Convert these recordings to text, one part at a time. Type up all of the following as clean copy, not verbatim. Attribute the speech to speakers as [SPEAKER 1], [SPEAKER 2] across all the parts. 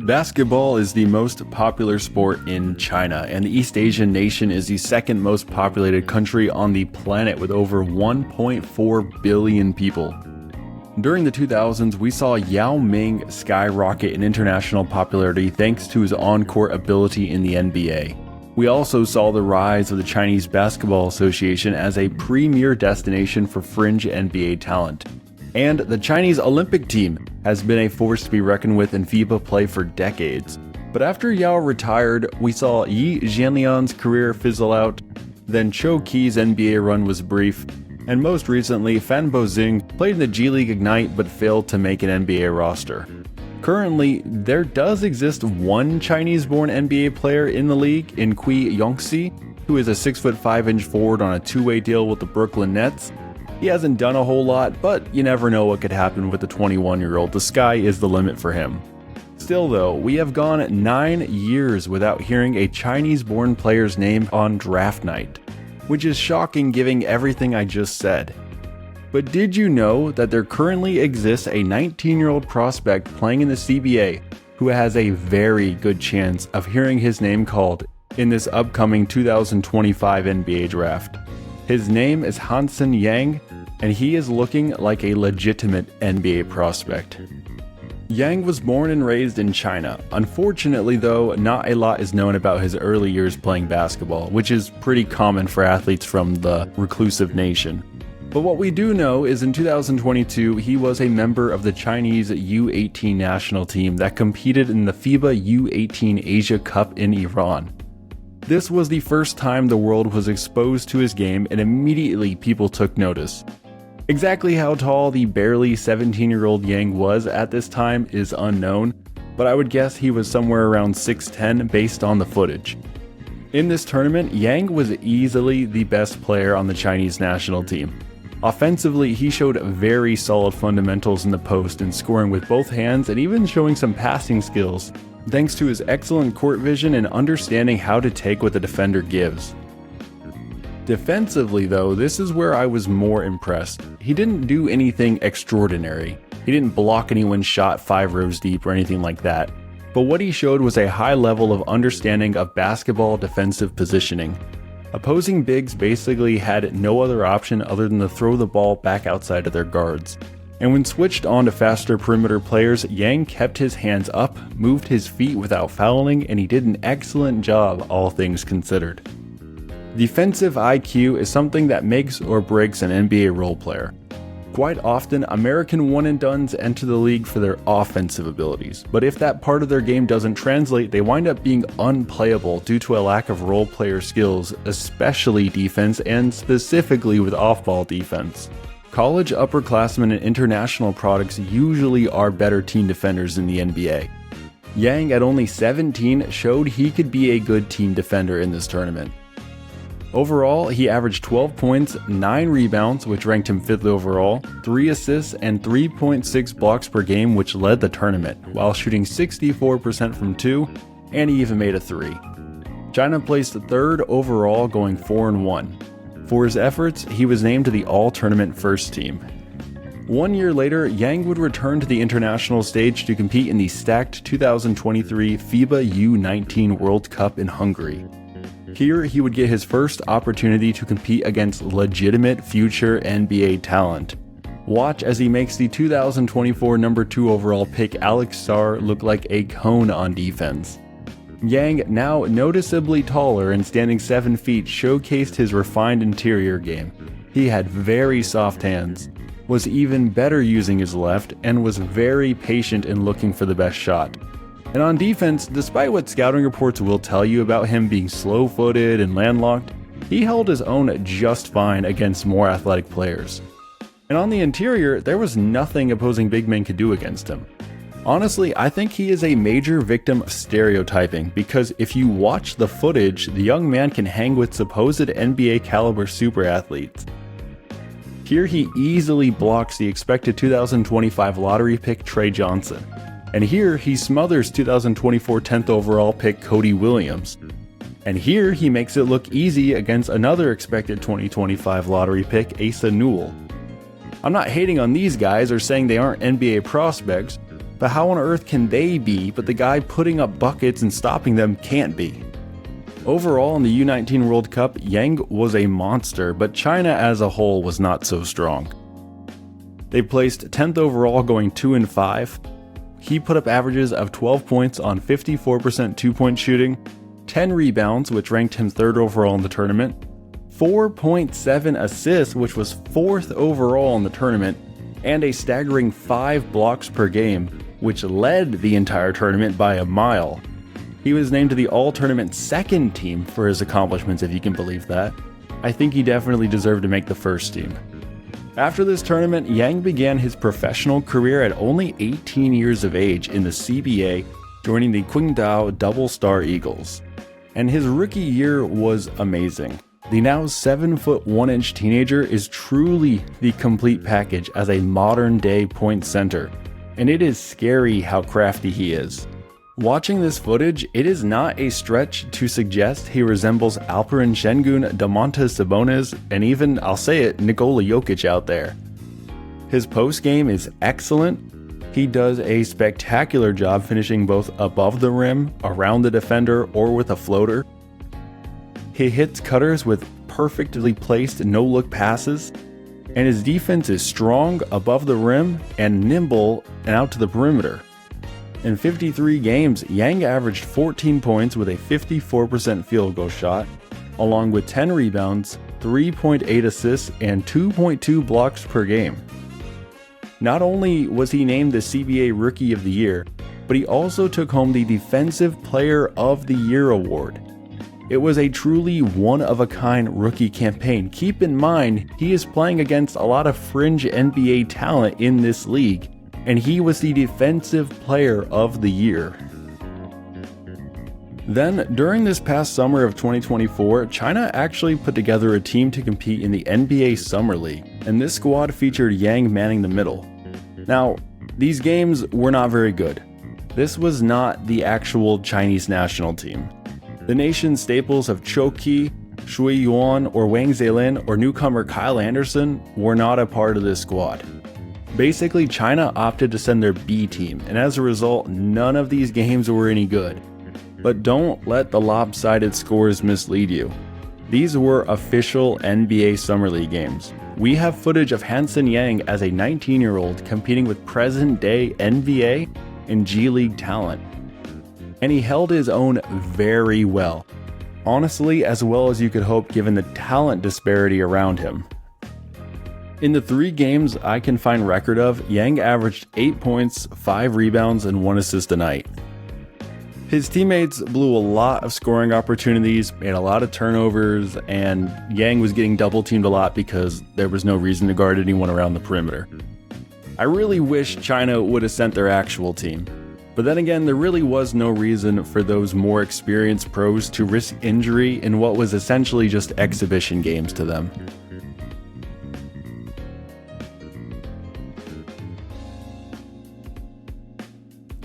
[SPEAKER 1] Basketball is the most popular sport in China, and the East Asian nation is the second most populated country on the planet with over 1.4 billion people. During the 2000s, we saw Yao Ming skyrocket in international popularity thanks to his on-court ability in the NBA. We also saw the rise of the Chinese Basketball Association as a premier destination for fringe NBA talent. And the Chinese Olympic team has been a force to be reckoned with in FIBA play for decades. But after Yao retired, we saw Yi Jianlian's career fizzle out, then Cho Ki's NBA run was brief, and most recently Fan Bozing played in the G League Ignite but failed to make an NBA roster. Currently, there does exist one Chinese-born NBA player in the league in Kui Yongxi, who is a 6'5" forward on a two-way deal with the Brooklyn Nets. He hasn't done a whole lot, but you never know what could happen with the 21-year-old. The sky is the limit for him. Still though, we have gone 9 years without hearing a Chinese-born player's name on draft night, which is shocking given everything I just said. But did you know that there currently exists a 19-year-old prospect playing in the CBA who has a very good chance of hearing his name called in this upcoming 2025 NBA draft? His name is Hansen Yang, and he is looking like a legitimate NBA prospect. Yang was born and raised in China. Unfortunately though, not a lot is known about his early years playing basketball, which is pretty common for athletes from the reclusive nation. But what we do know is in 2022, he was a member of the Chinese U18 national team that competed in the FIBA U18 Asia Cup in Iran. This was the first time the world was exposed to his game, and immediately people took notice. Exactly how tall the barely 17-year-old Yang was at this time is unknown, but I would guess he was somewhere around 6'10" based on the footage. In this tournament, Yang was easily the best player on the Chinese national team. Offensively, he showed very solid fundamentals in the post and scoring with both hands and even showing some passing skills, thanks to his excellent court vision and understanding how to take what the defender gives. Defensively though, this is where I was more impressed. He didn't do anything extraordinary. He didn't block anyone's shot 5 rows deep or anything like that. But what he showed was a high level of understanding of basketball defensive positioning. Opposing bigs basically had no other option other than to throw the ball back outside of their guards. And when switched on to faster perimeter players, Yang kept his hands up, moved his feet without fouling, and he did an excellent job, all things considered. Defensive IQ is something that makes or breaks an NBA role player. Quite often, American one-and-dones enter the league for their offensive abilities, but if that part of their game doesn't translate, they wind up being unplayable due to a lack of role player skills, especially defense and specifically with off-ball defense. College upperclassmen and international products usually are better team defenders in the NBA. Yang at only 17 showed he could be a good team defender in this tournament. Overall, he averaged 12 points, 9 rebounds, which ranked him 5th overall, 3 assists, and 3.6 blocks per game, which led the tournament, while shooting 64% from 2, and he even made a 3. China placed 3rd overall, going 4-1. For his efforts, he was named to the all-tournament first team. 1 year later, Yang would return to the international stage to compete in the stacked 2023 FIBA U19 World Cup in Hungary. Here, he would get his first opportunity to compete against legitimate future NBA talent. Watch as he makes the 2024 number 2 overall pick Alex Sarr look like a cone on defense. Yang, now noticeably taller and standing 7 feet, showcased his refined interior game. He had very soft hands, was even better using his left, and was very patient in looking for the best shot. And on defense, despite what scouting reports will tell you about him being slow-footed and landlocked, he held his own just fine against more athletic players. And on the interior, there was nothing opposing big men could do against him. Honestly, I think he is a major victim of stereotyping, because if you watch the footage, the young man can hang with supposed NBA caliber super athletes. Here he easily blocks the expected 2025 lottery pick Trey Johnson. And here he smothers 2024 10th overall pick Cody Williams. And here he makes it look easy against another expected 2025 lottery pick, Asa Newell. I'm not hating on these guys or saying they aren't NBA prospects, But how on earth can they be, but the guy putting up buckets and stopping them can't be? Overall, in the U19 World Cup, Yang was a monster, but China as a whole was not so strong. They placed 10th overall, going 2-5. He put up averages of 12 points on 54% two-point shooting, 10 rebounds, which ranked him 3rd overall in the tournament, 4.7 assists, which was 4th overall in the tournament, and a staggering 5 blocks per game, which led the entire tournament by a mile. He was named to the all-tournament 2nd team for his accomplishments, if you can believe that. I think he definitely deserved to make the 1st team. After this tournament, Yang began his professional career at only 18 years of age in the CBA, joining the Qingdao Double Star Eagles. And his rookie year was amazing. The now 7' 1" teenager is truly the complete package as a modern-day point center, and it is scary how crafty he is. Watching this footage, it is not a stretch to suggest he resembles Alperen Şengün, Domantas Sabonis, and even, I'll say it, Nikola Jokic out there. His post game is excellent. He does a spectacular job finishing both above the rim, around the defender, or with a floater. He hits cutters with perfectly placed no-look passes, and his defense is strong above the rim and nimble and out to the perimeter. In 53 games, Yang averaged 14 points with a 54% field goal shot, along with 10 rebounds, 3.8 assists, and 2.2 blocks per game. Not only was he named the CBA Rookie of the Year, but he also took home the Defensive Player of the Year award. It was a truly one-of-a-kind rookie campaign. Keep in mind, he is playing against a lot of fringe NBA talent in this league, and he was the Defensive Player of the Year. Then, during this past summer of 2024, China actually put together a team to compete in the NBA Summer League, and this squad featured Yang manning the middle. Now, these games were not very good. This was not the actual Chinese national team. The nation's staples of Cho Ki, Shui Yuan, or Wang Zilin, or newcomer Kyle Anderson were not a part of this squad. Basically, China opted to send their B team, and as a result, none of these games were any good. But don't let the lopsided scores mislead you. These were official NBA Summer League games. We have footage of Hansen Yang as a 19-year-old competing with present-day NBA and G League talent. And he held his own very well. Honestly, as well as you could hope given the talent disparity around him. In the 3 games I can find record of, Yang averaged 8 points, 5 rebounds, and 1 assist a night. His teammates blew a lot of scoring opportunities, made a lot of turnovers, and Yang was getting double teamed a lot because there was no reason to guard anyone around the perimeter. I really wish China would have sent their actual team. But then again, there really was no reason for those more experienced pros to risk injury in what was essentially just exhibition games to them.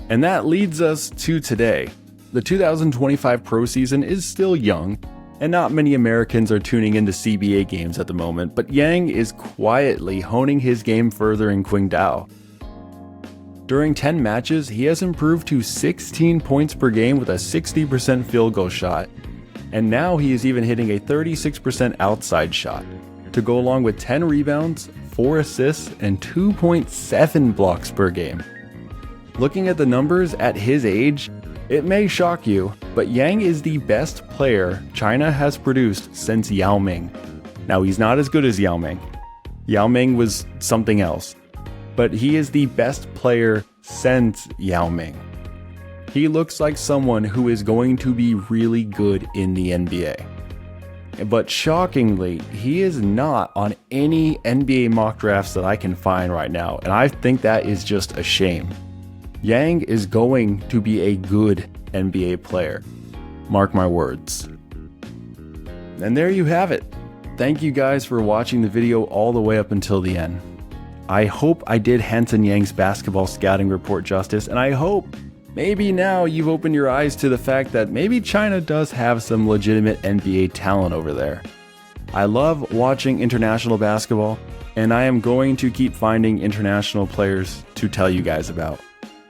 [SPEAKER 1] And that leads us to today. The 2025 pro season is still young, and not many Americans are tuning into CBA games at the moment, but Yang is quietly honing his game further in Qingdao. During 10 matches, he has improved to 16 points per game with a 60% field goal shot, and now he is even hitting a 36% outside shot, to go along with 10 rebounds, 4 assists, and 2.7 blocks per game. Looking at the numbers at his age, it may shock you, but Yang is the best player China has produced since Yao Ming. Now, he's not as good as Yao Ming. Yao Ming was something else, but he is the best player since Yao Ming. He looks like someone who is going to be really good in the NBA. But shockingly, he is not on any NBA mock drafts that I can find right now, and I think that is just a shame. Yang is going to be a good NBA player. Mark my words. And there you have it. Thank you guys for watching the video all the way up until the end. I hope I did Hansen Yang's basketball scouting report justice, and I hope maybe now you've opened your eyes to the fact that maybe China does have some legitimate NBA talent over there. I love watching international basketball, and I am going to keep finding international players to tell you guys about.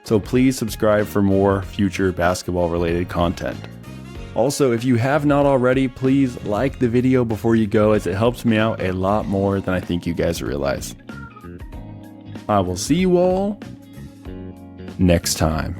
[SPEAKER 1] So please subscribe for more future basketball related content. Also, if you have not already, please like the video before you go, as it helps me out a lot more than I think you guys realize. I will see you all next time.